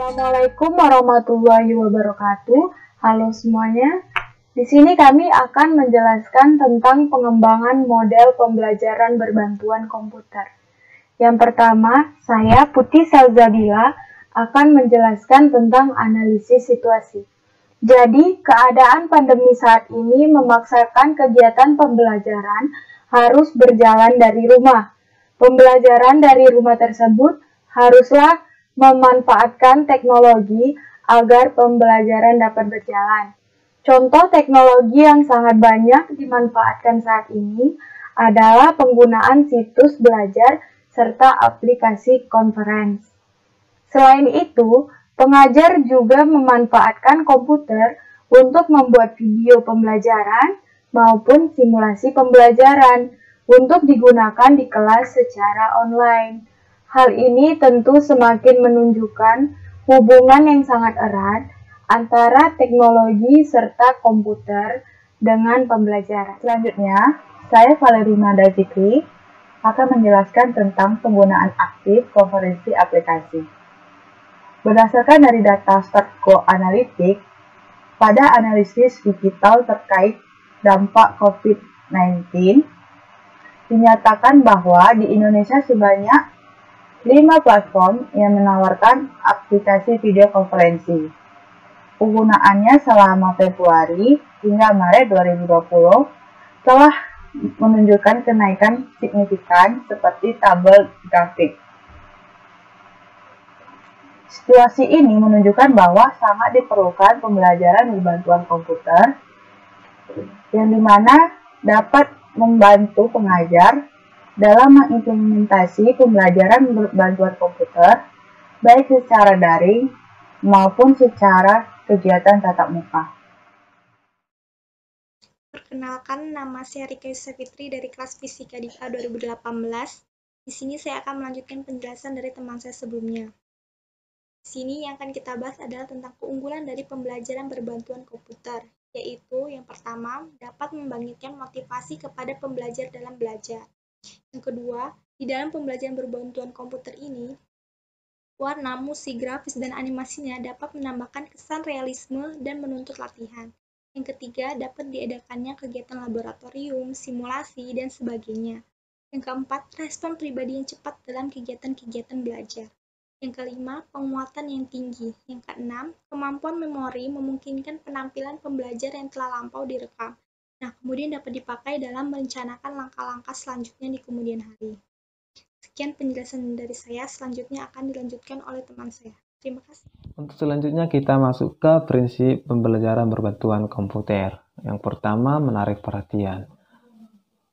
Assalamualaikum warahmatullahi wabarakatuh. Halo semuanya. Di sini kami akan menjelaskan tentang pengembangan model pembelajaran berbantuan komputer. Yang pertama, saya Putih Salzabila akan menjelaskan tentang analisis situasi. Jadi, keadaan pandemi saat ini memaksakan kegiatan pembelajaran harus berjalan dari rumah. Pembelajaran dari rumah tersebut haruslah memanfaatkan teknologi agar pembelajaran dapat berjalan. Contoh teknologi yang sangat banyak dimanfaatkan saat ini adalah penggunaan situs belajar serta aplikasi conference. Selain itu, pengajar juga memanfaatkan komputer untuk membuat video pembelajaran maupun simulasi pembelajaran untuk digunakan di kelas secara online. Hal ini tentu semakin menunjukkan hubungan yang sangat erat antara teknologi serta komputer dengan pembelajaran. Selanjutnya, saya Valerina Dazikri akan menjelaskan tentang penggunaan aktif konferensi aplikasi. Berdasarkan dari data StartGo Analytics, pada analisis digital terkait dampak COVID-19, dinyatakan bahwa di Indonesia sebanyak 5 platform yang menawarkan aplikasi video konferensi. Penggunaannya selama Februari hingga Maret 2020 telah menunjukkan kenaikan signifikan seperti tabel grafik. Situasi ini menunjukkan bahwa sangat diperlukan pembelajaran berbantuan komputer yang dimana dapat membantu pengajar dalam mengimplementasi pembelajaran berbantuan komputer, baik secara daring maupun secara kegiatan tatap muka. Perkenalkan, nama saya Rika Yusafitri dari kelas Fisika DIPA 2018. Di sini saya akan melanjutkan penjelasan dari teman saya sebelumnya. Di sini yang akan kita bahas adalah tentang keunggulan dari pembelajaran berbantuan komputer, yaitu yang pertama, dapat membangkitkan motivasi kepada pembelajar dalam belajar. Yang kedua, di dalam pembelajaran berbantuan komputer ini, warna, musik, grafis, dan animasinya dapat menambahkan kesan realisme dan menuntut latihan. Yang ketiga, dapat diadakannya kegiatan laboratorium, simulasi, dan sebagainya. Yang keempat, respon pribadi yang cepat dalam kegiatan-kegiatan belajar. Yang kelima, penguatan yang tinggi. Yang keenam, kemampuan memori memungkinkan penampilan pembelajar yang telah lampau direkam. Nah, kemudian dapat dipakai dalam merencanakan langkah-langkah selanjutnya di kemudian hari. Sekian penjelasan dari saya, selanjutnya akan dilanjutkan oleh teman saya. Terima kasih. Untuk selanjutnya kita masuk ke prinsip pembelajaran berbantuan komputer. Yang pertama, menarik perhatian.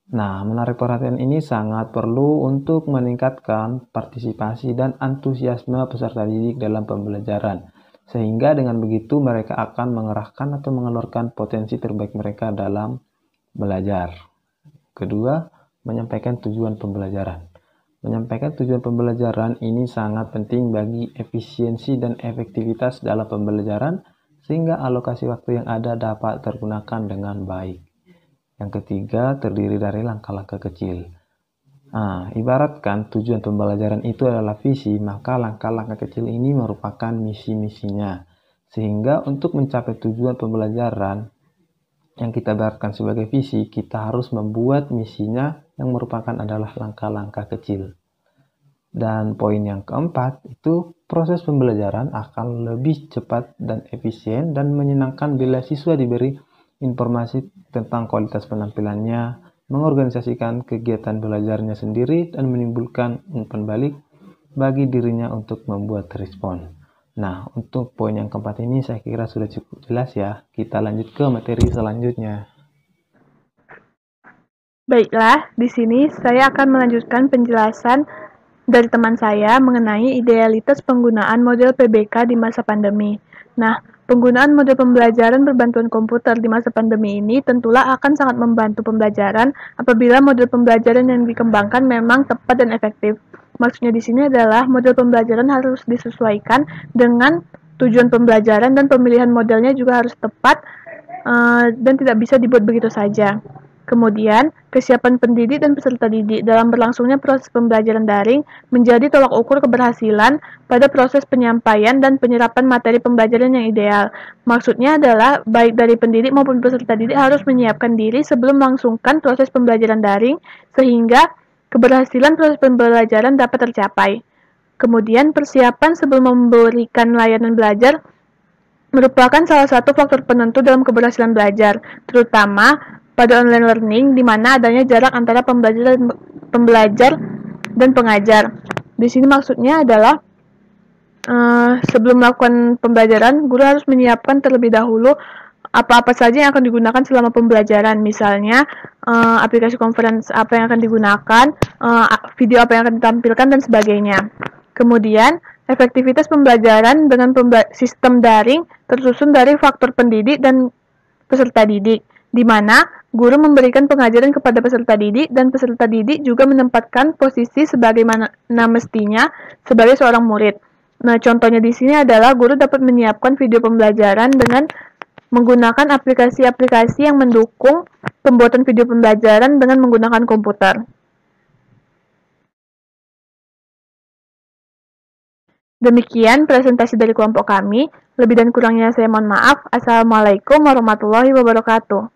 Nah, menarik perhatian ini sangat perlu untuk meningkatkan partisipasi dan antusiasme peserta didik dalam pembelajaran. Sehingga dengan begitu mereka akan mengerahkan atau mengeluarkan potensi terbaik mereka dalam belajar. Kedua, menyampaikan tujuan pembelajaran. Menyampaikan tujuan pembelajaran ini sangat penting bagi efisiensi dan efektivitas dalam pembelajaran sehingga alokasi waktu yang ada dapat tergunakan dengan baik. Yang ketiga, terdiri dari langkah-langkah kecil. Ibaratkan tujuan pembelajaran itu adalah visi, maka langkah-langkah kecil ini merupakan misi-misinya. Sehingga untuk mencapai tujuan pembelajaran yang kita ibaratkan sebagai visi, kita harus membuat misinya yang merupakan adalah langkah-langkah kecil. Dan poin yang keempat, itu proses pembelajaran akan lebih cepat dan efisien dan menyenangkan bila siswa diberi informasi tentang kualitas penampilannya, mengorganisasikan kegiatan belajarnya sendiri, dan menimbulkan umpan balik bagi dirinya untuk membuat respon. Nah, untuk poin yang keempat ini saya kira sudah cukup jelas ya. Kita lanjut ke materi selanjutnya. Baiklah, di sini saya akan melanjutkan penjelasan dari teman saya mengenai idealitas penggunaan model PBK di masa pandemi. Nah, penggunaan model pembelajaran berbantuan komputer di masa pandemi ini tentulah akan sangat membantu pembelajaran apabila model pembelajaran yang dikembangkan memang tepat dan efektif. Maksudnya di sini adalah model pembelajaran harus disesuaikan dengan tujuan pembelajaran dan pemilihan modelnya juga harus tepat dan tidak bisa dibuat begitu saja. Kemudian, kesiapan pendidik dan peserta didik dalam berlangsungnya proses pembelajaran daring menjadi tolak ukur keberhasilan pada proses penyampaian dan penyerapan materi pembelajaran yang ideal. Maksudnya adalah, baik dari pendidik maupun peserta didik harus menyiapkan diri sebelum melangsungkan proses pembelajaran daring, sehingga keberhasilan proses pembelajaran dapat tercapai. Kemudian, persiapan sebelum memberikan layanan belajar merupakan salah satu faktor penentu dalam keberhasilan belajar, terutama pada online learning, di mana adanya jarak antara pembelajar dan pengajar. Di sini maksudnya adalah sebelum melakukan pembelajaran, guru harus menyiapkan terlebih dahulu apa-apa saja yang akan digunakan selama pembelajaran. Misalnya, aplikasi conference apa yang akan digunakan, video apa yang akan ditampilkan, dan sebagainya. Kemudian, efektivitas pembelajaran dengan sistem daring tersusun dari faktor pendidik dan peserta didik, di mana guru memberikan pengajaran kepada peserta didik dan peserta didik juga menempatkan posisi sebagaimana mestinya sebagai seorang murid. Nah, contohnya di sini adalah guru dapat menyiapkan video pembelajaran dengan menggunakan aplikasi-aplikasi yang mendukung pembuatan video pembelajaran dengan menggunakan komputer. Demikian presentasi dari kelompok kami. Lebih dan kurangnya saya mohon maaf. Assalamualaikum warahmatullahi wabarakatuh.